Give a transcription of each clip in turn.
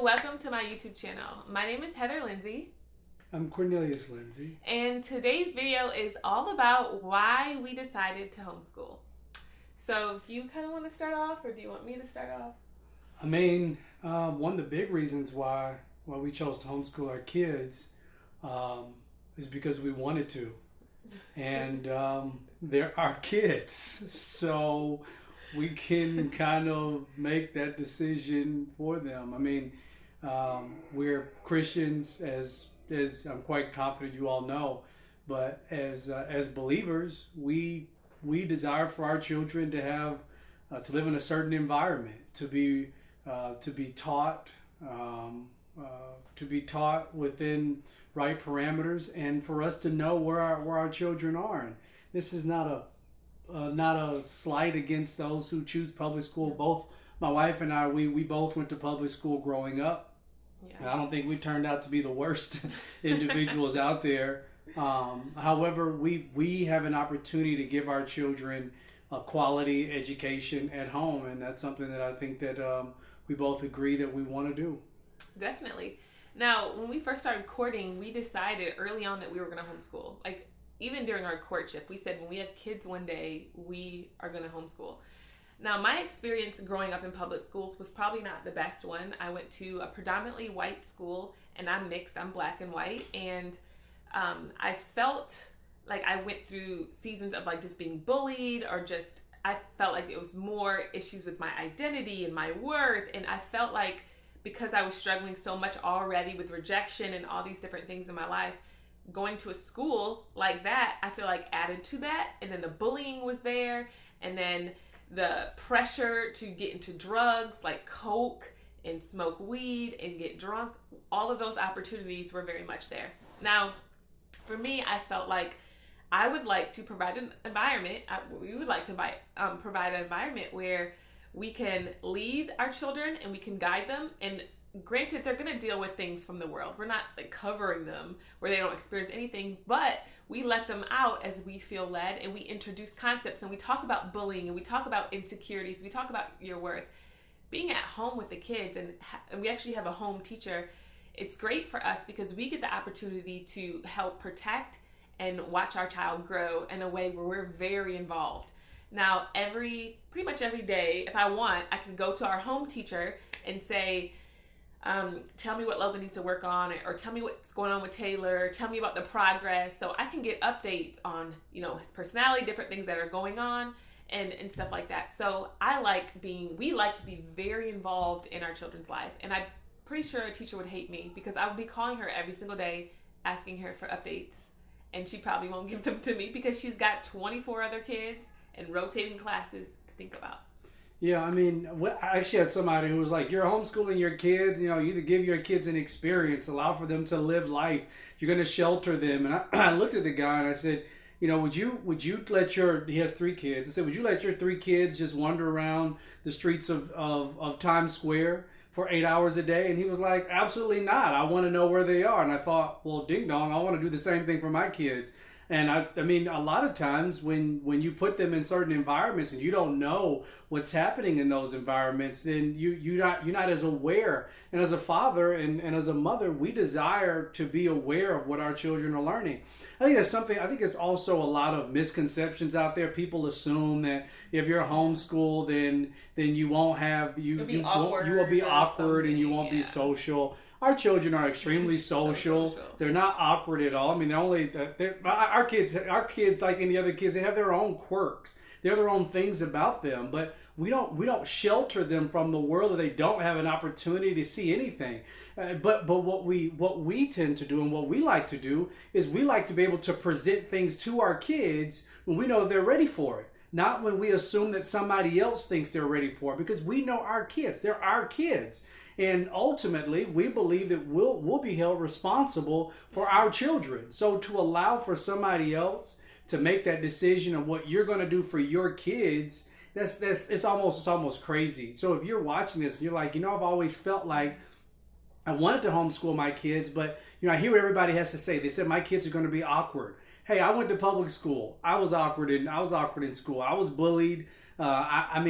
welcome to my YouTube channel. My name is Heather Lindsay. I'm Cornelius Lindsay. And today's video is all about why we decided to homeschool. So do you kind of want to start off, or do you want me to start off? I mean, one of the big reasons why we chose to homeschool our kids is because we wanted to. And they're our kids. So we can kind of make that decision for them. I mean, we're Christians, as I'm quite confident you all know, but as believers, we desire for our children to have to live in a certain environment, to be taught within right parameters, and for us to know where our children are. And this is not a slight against those who choose public school. Both my wife and I, we both went to public school growing up. Yeah. I don't think we turned out to be the worst individuals out there. However, we have an opportunity to give our children a quality education at home, and that's something that I think that we both agree that we want to do. Definitely. Now, when we first started courting, we decided early on that we were going to homeschool. Like, even during our courtship, we said when we have kids one day, we are going to homeschool. Now, my experience growing up in public schools was probably not the best one. I went to a predominantly white school, and I'm mixed. I'm black and white, and I felt like I went through seasons of like just being bullied, or just I felt like it was more issues with my identity and my worth, and I felt like because I was struggling so much already with rejection and all these different things in my life, going to a school like that, I feel like added to that. And then the bullying was there, and then the pressure to get into drugs like coke and smoke weed and get drunk, all of those opportunities were very much there. Now, for me, I felt like I would like to provide an environment, we would like to provide an environment where we can lead our children and we can guide them. And granted, they're going to deal with things from the world. We're not like covering them where they don't experience anything, but we let them out as we feel led, and we introduce concepts, and we talk about bullying, and we talk about insecurities, we talk about your worth. Being at home with the kids, and we actually have a home teacher, it's great for us because we get the opportunity to help protect and watch our child grow in a way where we're very involved. Now, pretty much every day, if I want, I can go to our home teacher and say, tell me what Logan needs to work on, or tell me what's going on with Taylor, tell me about the progress, so I can get updates on, his personality, different things that are going on, and stuff like that. So we like to be very involved in our children's life, and I'm pretty sure a teacher would hate me because I would be calling her every single day, asking her for updates, and she probably won't give them to me because she's got 24 other kids and rotating classes to think about. Yeah, I mean, I actually had somebody who was like, you're homeschooling your kids, you either give your kids an experience, allow for them to live life, you're going to shelter them. And I looked at the guy and I said, would you let he has 3 kids. I said, would you let your 3 kids just wander around the streets of Times Square for 8 hours a day? And he was like, absolutely not. I want to know where they are. And I thought, well, ding dong, I want to do the same thing for my kids. And I mean, a lot of times when you put them in certain environments and you don't know what's happening in those environments, then you're not as aware. And as a father and as a mother, we desire to be aware of what our children are learning. I think it's also a lot of misconceptions out there. People assume that if you're homeschooled, then you won't have you will be awkward and you won't be social. Our children are extremely social. They're not awkward at all. I mean, our kids, like any other kids, they have their own quirks. They have their own things about them, but we don't shelter them from the world, that they don't have an opportunity to see anything. But what we tend to do, and what we like to do, is we like to be able to present things to our kids when we know they're ready for it. Not when we assume that somebody else thinks they're ready for it, because we know our kids. They're our kids. And ultimately, we believe that we'll be held responsible for our children. So to allow for somebody else to make that decision of what you're going to do for your kids, it's almost crazy. So if you're watching this and you're like, I've always felt like I wanted to homeschool my kids, but I hear what everybody has to say. They said my kids are going to be awkward. Hey, I went to public school. I was awkward in school. I was bullied. I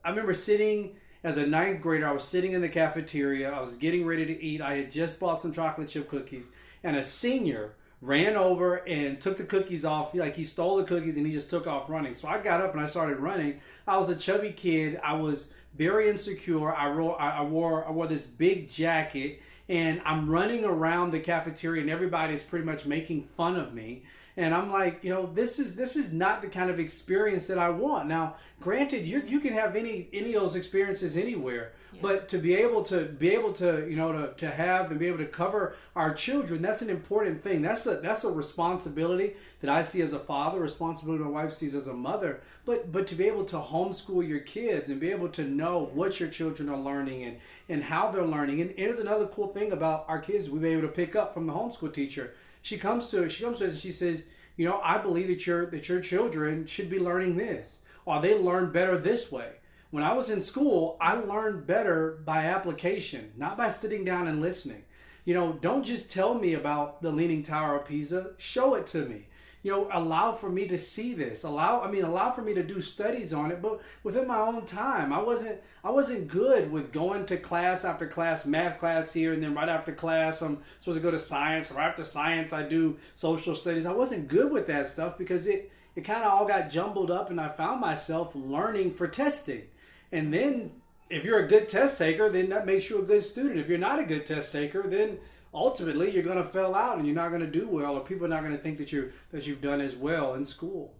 remember sitting as a ninth grader, I was sitting in the cafeteria. I was getting ready to eat. I had just bought some chocolate chip cookies, and a senior ran over and took the cookies off. Like, he stole the cookies and he just took off running. So I got up and I started running. I was a chubby kid. I was very insecure. I wore this big jacket, and I'm running around the cafeteria, and everybody's pretty much making fun of me. And I'm like, this is not the kind of experience that I want. Now, granted, you can have any of those experiences anywhere, but to be able to to have and be able to cover our children, that's an important thing. That's a responsibility that I see as a father, responsibility my wife sees as a mother. But to be able to homeschool your kids and be able to know what your children are learning and how they're learning. And here's another cool thing about our kids we've been able to pick up from the homeschool teacher. She comes to us and she says, I believe that your children should be learning this, or they learn better this way. When I was in school, I learned better by application, not by sitting down and listening. Don't just tell me about the Leaning Tower of Pisa. Show it to me. Allow for me to see this. Allow for me to do studies on it, but within my own time. I wasn't good with going to class after class, math class here, and then right after class I'm supposed to go to science, or after science I do social studies. I wasn't good with that stuff because it kind of all got jumbled up, and I found myself learning for testing. And then if you're a good test taker, then that makes you a good student. If you're not a good test taker, then ultimately you're going to fail out and you're not going to do well, or people are not going to think that you've done as well in school.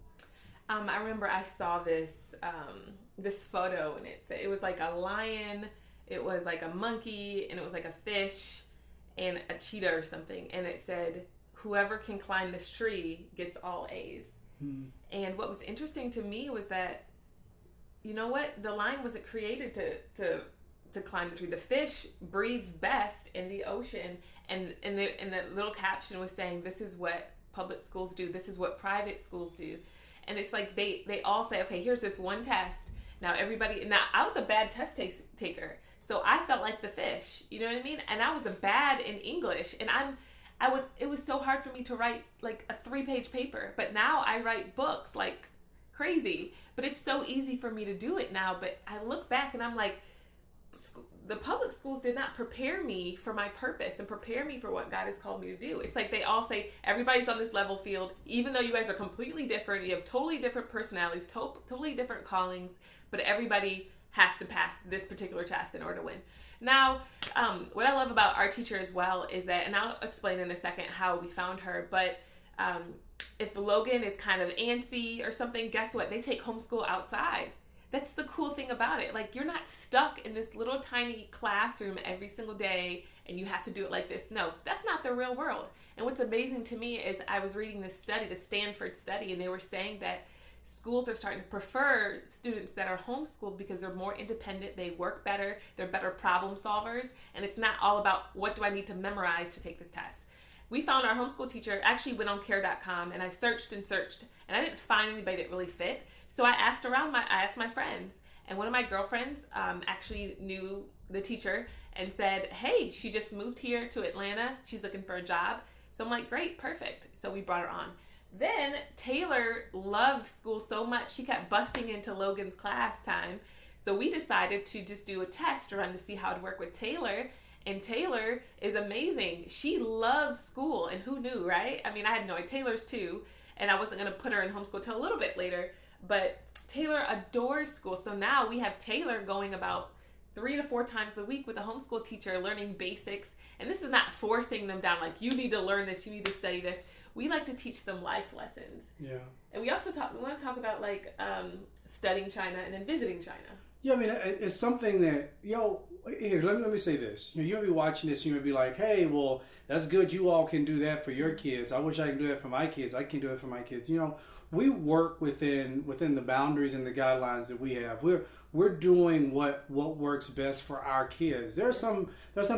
I remember I saw this photo, and it was like a lion, it was like a monkey, and it was like a fish and a cheetah or something, and it said, whoever can climb this tree gets all A's. And what was interesting to me was that, the lion wasn't created to climb the tree. The fish breathes best in the ocean, and the little caption was saying, this is what public schools do, this is what private schools do. And it's like they all say, okay, here's this one test. Now I was a bad test taker, so I felt like the fish, you know what I mean? And I was bad in English, and it was so hard for me to write like a 3-page paper, but now I write books like crazy. But it's so easy for me to do it now. But I look back and I'm like, the public schools did not prepare me for my purpose and prepare me for what God has called me to do. It's like they all say, everybody's on this level field, even though you guys are completely different, you have totally different personalities, totally different callings, but everybody has to pass this particular test in order to win. Now, what I love about our teacher as well is that, and I'll explain in a second how we found her, but if Logan is kind of antsy or something, guess what? They take homeschool outside. That's the cool thing about it. Like, you're not stuck in this little tiny classroom every single day and you have to do it like this. No, that's not the real world. And what's amazing to me is I was reading this study, the Stanford study, and they were saying that schools are starting to prefer students that are homeschooled because they're more independent, they work better, they're better problem solvers, and it's not all about what do I need to memorize to take this test. We found our homeschool teacher, actually went on care.com, and I searched, and I didn't find anybody that really fit. So I asked my friends, and one of my girlfriends actually knew the teacher and said, hey, she just moved here to Atlanta. She's looking for a job. So I'm like, great, perfect. So we brought her on. Then Taylor loved school so much, she kept busting into Logan's class time. So we decided to just do a test run to see how to work with Taylor. And Taylor is amazing. She loves school, and who knew, right? I mean, I had no idea. Taylor's 2, and I wasn't going to put her in homeschool till a little bit later, but Taylor adores school. So now we have Taylor going about 3 to 4 times a week with a homeschool teacher, learning basics. And this is not forcing them down, like, you need to learn this, you need to study this. We like to teach them life lessons. Yeah. And we also want to talk about, like, studying China and then visiting China. Yeah, I mean, it's something that, here, let me say this. You'll be watching this, and you'll be like, hey, well, that's good. You all can do that for your kids. I wish I can do that for my kids. I can do it for my kids. We work within the boundaries and the guidelines that we have. We're doing what works best for our kids. There's some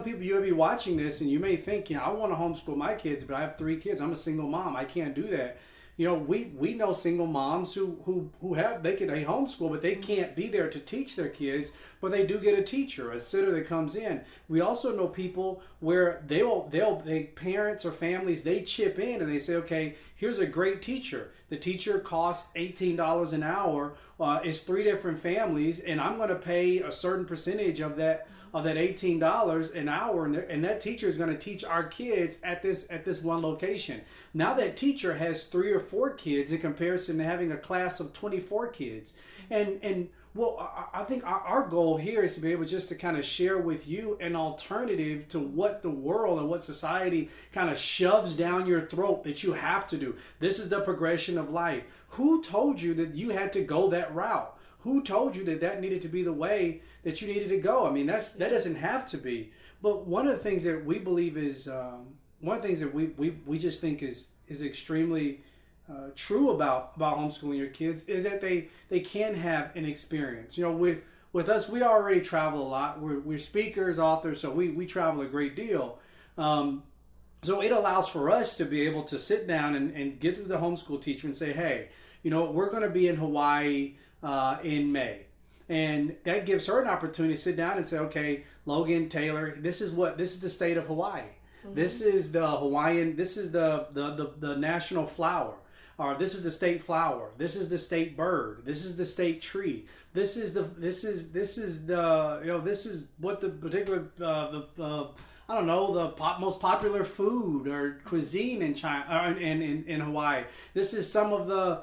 people, you'll be watching this, and you may think, I want to homeschool my kids, but I have 3 kids. I'm a single mom. I can't do that. You know, we know single moms who have, they homeschool, but they can't be there to teach their kids, but they do get a teacher, a sitter that comes in. We also know people where they parents or families, they chip in and they say, okay, here's a great teacher. The teacher costs $18 an hour. It's 3 different families, and I'm going to pay a certain percentage of that $18 an hour, and that teacher is going to teach our kids at this one location. Now that teacher has 3 or 4 kids in comparison to having a class of 24 kids. And well, I think our goal here is to be able just to kind of share with you an alternative to what the world and what society kind of shoves down your throat that you have to do. This is the progression of life. Who told you that you had to go that route? Who told you that that needed to be the way that you needed to go? I mean, that doesn't have to be. But one of the things that we believe is, one of the things that we just think is extremely true about homeschooling your kids is that they can have an experience. You know, with us, we already travel a lot. We're speakers, authors, so we travel a great deal. So it allows for us to be able to sit down and get to the homeschool teacher and say, hey, you know, we're going to be in Hawaii in May. And that gives her an opportunity to sit down and say, okay, Logan, Taylor, this is the state of Hawaii. Mm-hmm. This is the Hawaiian, this is the national flower. Or this is the state flower. This is the state bird. This is the state tree. This is what the particular I don't know, the most popular food or cuisine in China or in Hawaii. This is some of the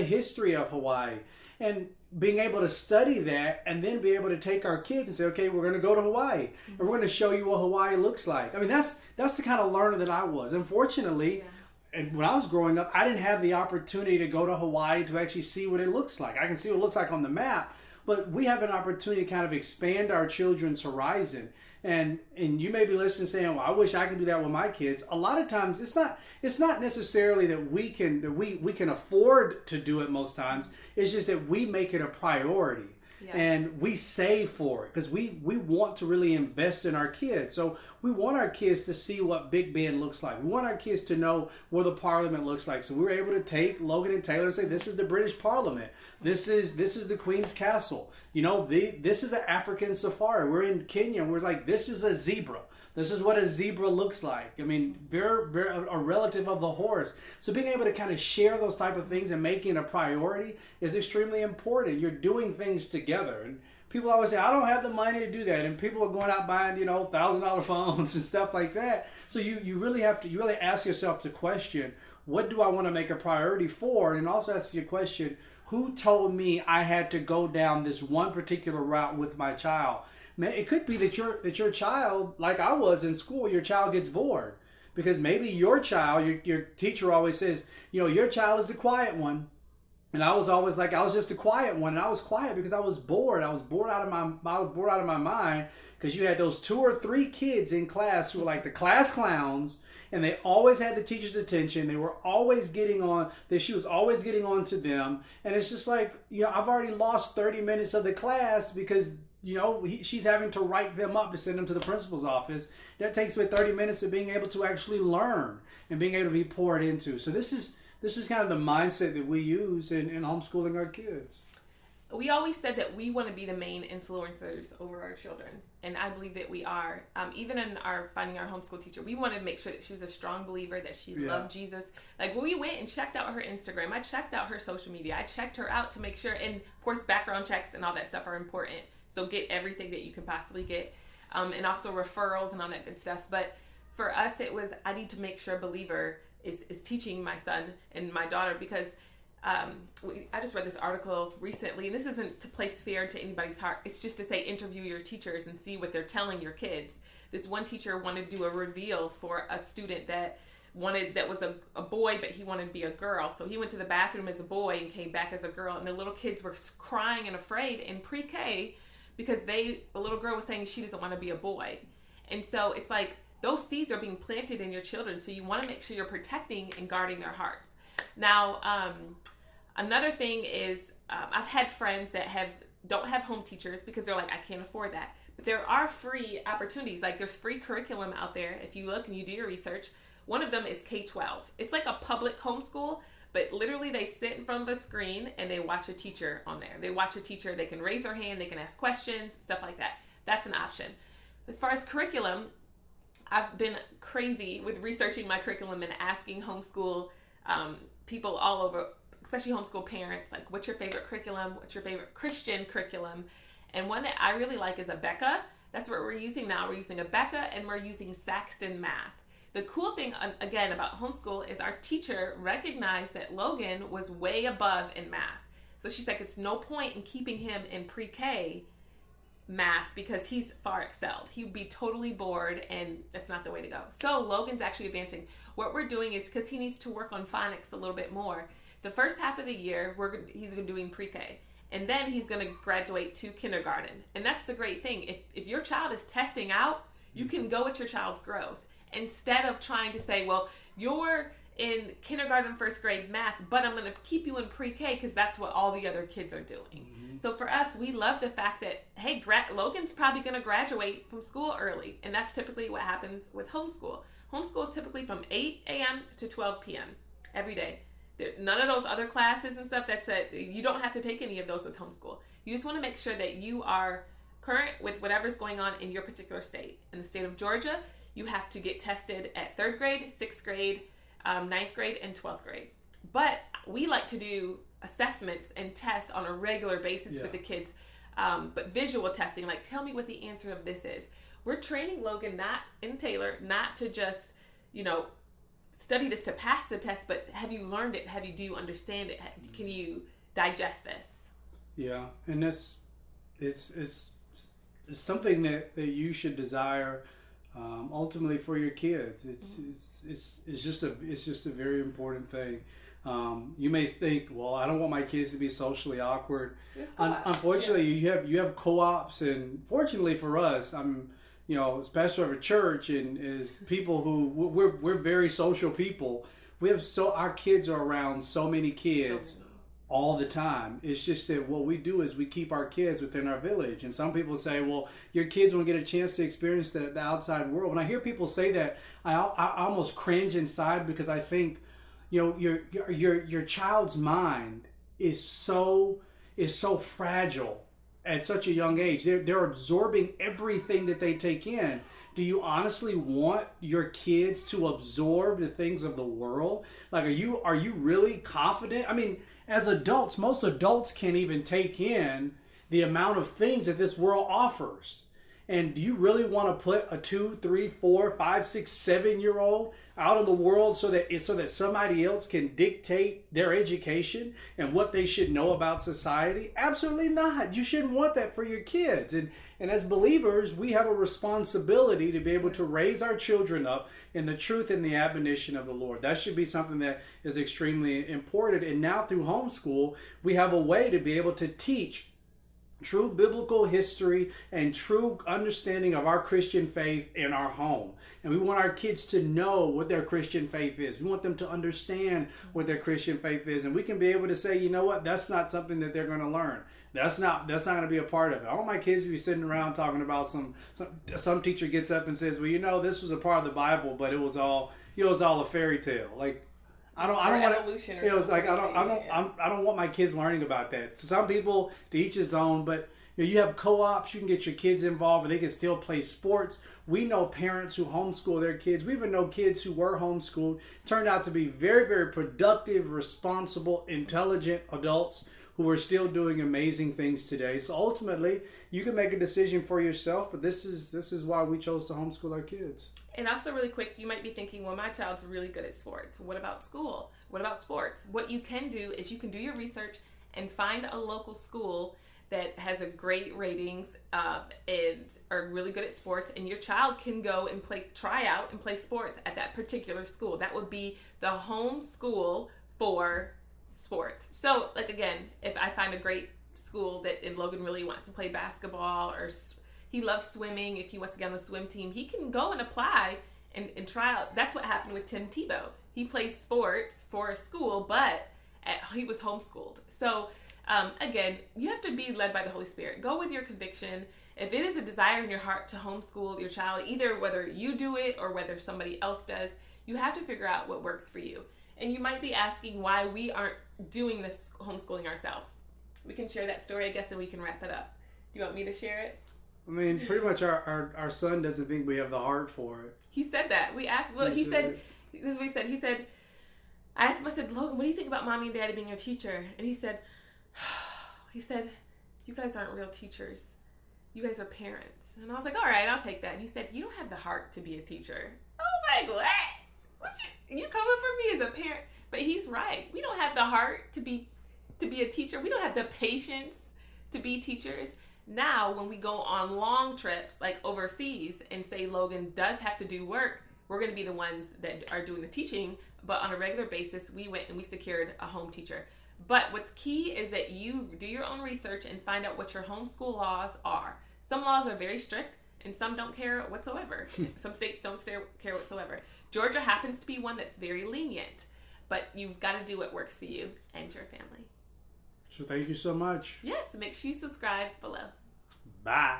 history of Hawaii. And being able to study that and then be able to take our kids and say, okay, we're going to go to Hawaii and we're going to show you what Hawaii looks like. I mean, that's the kind of learner that I was. Unfortunately, and when I was growing up, I didn't have the opportunity to go to Hawaii to actually see what it looks like. I can see what it looks like on the map, but we have an opportunity to kind of expand our children's horizon. And you may be listening saying, well, I wish I could do that with my kids. A lot of times it's not necessarily that we can afford to do it most times. It's just that we make it a priority. Yeah. And we save for it because we want to really invest in our kids. So we want our kids to see what Big Ben looks like. We want our kids to know where the Parliament looks like. So we were able to take Logan and Taylor and say, this is the British Parliament. This is the Queen's Castle. You know, this is an African safari. We're in Kenya. We're like, this is a zebra. This is what a zebra looks like. I mean, very, very a relative of the horse. So being able to kind of share those type of things and making it a priority is extremely important. You're doing things together. And people always say, I don't have the money to do that. And people are going out buying, you know, $1,000 phones and stuff like that. So you really ask yourself the question, what do I want to make a priority for? And also ask your question, who told me I had to go down this one particular route with my child? Man, it could be that your child, like I was in school, your child gets bored because maybe your child, your teacher always says, you know, your child is the quiet one, and I was always like, I was just the quiet one, and I was quiet because I was bored. I was bored out of my mind because you had those 2 or 3 kids in class who were like the class clowns, and they always had the teacher's attention. They were always getting on. She was always getting on to them, and it's just like, you know, I've already lost 30 minutes of the class because, you know, she's having to write them up to send them to the principal's office. That takes away 30 minutes of being able to actually learn and being able to be poured into. So this is kind of the mindset that we use in homeschooling our kids. We always said that we want to be the main influencers over our children. And I believe that we are. Even in finding our homeschool teacher, we wanted to make sure that she was a strong believer, that she loved Jesus. Like when we went and checked out her Instagram, I checked out her social media. I checked her out to make sure, and of course background checks and all that stuff are important. So get everything that you can possibly get. And also referrals and all that good stuff. But for us, it was, I need to make sure a believer is teaching my son and my daughter, because I just read this article recently, and this isn't to place fear into anybody's heart. It's just to say interview your teachers and see what they're telling your kids. This one teacher wanted to do a reveal for a student that was a boy, but he wanted to be a girl. So he went to the bathroom as a boy and came back as a girl, and the little kids were crying and afraid in pre-K because the little girl was saying she doesn't want to be a boy. And so it's like those seeds are being planted in your children, so you want to make sure you're protecting and guarding their hearts. Now, another thing is I've had friends that don't have home teachers because they're like, I can't afford that. But there are free opportunities. Like there's free curriculum out there. If you look and you do your research, One of them is K-12. It's like a public homeschool, but literally they sit in front of a screen and they watch a teacher on there. They watch a teacher, they can raise their hand, they can ask questions, stuff like that. That's an option. As far as curriculum, I've been crazy with researching my curriculum and asking homeschool people all over, especially homeschool parents, like, what's your favorite curriculum? What's your favorite Christian curriculum? And one that I really like is Abeka. That's what we're using now. We're using Abeka and we're using Saxton Math. The cool thing, again, about homeschool is our teacher recognized that Logan was way above in math. So she's like, it's no point in keeping him in pre-K math because he's far excelled. He would be totally bored and that's not the way to go. So Logan's actually advancing. What we're doing is, because he needs to work on phonics a little bit more, the first half of the year he's doing pre-K, and then he's going to graduate to kindergarten. And that's the great thing. If your child is testing out, you can go with your child's growth instead of trying to say, well, you're in kindergarten, first grade math, but I'm going to keep you in pre-K because that's what all the other kids are doing. Mm-hmm. So for us, we love the fact that, hey, Logan's probably going to graduate from school early. And that's typically what happens with homeschool. Homeschool is typically from 8 a.m. to 12 p.m. every day. None of those other classes and stuff, you don't have to take any of those with homeschool. You just want to make sure that you are current with whatever's going on in your particular state. In the state of Georgia, you have to get tested at 3rd grade, 6th grade, 9th grade, and 12th grade. But we like to do assessments and tests on a regular basis with the kids, but visual testing, like, tell me what the answer of this is. We're training Logan and Taylor not to just, study this to pass the test, but have you learned it? Do you understand it? Can you digest this? Yeah, and it's something that you should desire ultimately for your kids. It's just a very important thing. You may think, well, I don't want my kids to be socially awkward. Unfortunately, you have co-ops, and fortunately for us, as pastor of a church and as people who we're very social people, our kids are around so many kids all the time. It's just that what we do is we keep our kids within our village. And some people say, well, your kids won't get a chance to experience the outside world. When I hear people say that, I almost cringe inside, because I think, your child's mind is so fragile at such a young age. They're absorbing everything that they take in. Do you honestly want your kids to absorb the things of the world? Like, are you really confident? I mean, as adults, most adults can't even take in the amount of things that this world offers. And do you really want to put a 2, 3, 4, 5, 6, 7-year-old out in the world so that somebody else can dictate their education and what they should know about society? Absolutely not. You shouldn't want that for your kids. And as believers, we have a responsibility to be able to raise our children up in the truth and the admonition of the Lord. That should be something that is extremely important. And now through homeschool, we have a way to be able to teach true biblical history and true understanding of our Christian faith in our home. And we want our kids to know what their Christian faith is. We want them to understand what their Christian faith is. And we can be able to say, you know what, that's not something that they're going to learn. That's not going to be a part of it. I want my kids to be sitting around talking about some teacher gets up and says, well, this was a part of the Bible, but it was all a fairy tale. Like, I don't want to. It was like I don't want my kids learning about that. So some people, to each his own. But you have co-ops. You can get your kids involved, and they can still play sports. We know parents who homeschool their kids. We even know kids who were homeschooled turned out to be very, very productive, responsible, intelligent adults who are still doing amazing things today. So ultimately, you can make a decision for yourself. But this is why we chose to homeschool our kids. And also, really quick, you might be thinking, well, my child's really good at sports. What about school? What about sports? What you can do is you can do your research and find a local school that has a great ratings and are really good at sports, and your child can go and try out and play sports at that particular school. That would be the home school for sports. So, like, again, if I find a great school and Logan really wants to play basketball, or he loves swimming, if he wants to get on the swim team, he can go and apply and try out. That's what happened with Tim Tebow. He plays sports for a school, but he was homeschooled. So, again, you have to be led by the Holy Spirit. Go with your conviction. If it is a desire in your heart to homeschool your child, either whether you do it or whether somebody else does, You have to figure out what works for you. And you might be asking why we aren't doing this homeschooling ourselves. We can share that story, I guess, and we can wrap it up. Do you want me to share it? I mean, pretty much our son doesn't think we have the heart for it. He said that. We asked, well, he said, this is what he said. He said, I asked him, I said, Logan, what do you think about mommy and daddy being your teacher? And he said, you guys aren't real teachers. You guys are parents. And I was like, all right, I'll take that. And he said, you don't have the heart to be a teacher. I was like, what? You coming for me as a parent? But he's right. We don't have the heart to be a teacher. We don't have the patience to be teachers. Now, when we go on long trips, like overseas, and say Logan does have to do work, we're going to be the ones that are doing the teaching. But on a regular basis, we went and we secured a home teacher. But what's key is that you do your own research and find out what your homeschool laws are. Some laws are very strict, and some don't care whatsoever. Some states don't care whatsoever. Georgia happens to be one that's very lenient. But you've got to do what works for you and your family. So thank you so much. Yes, make sure you subscribe below. Bye.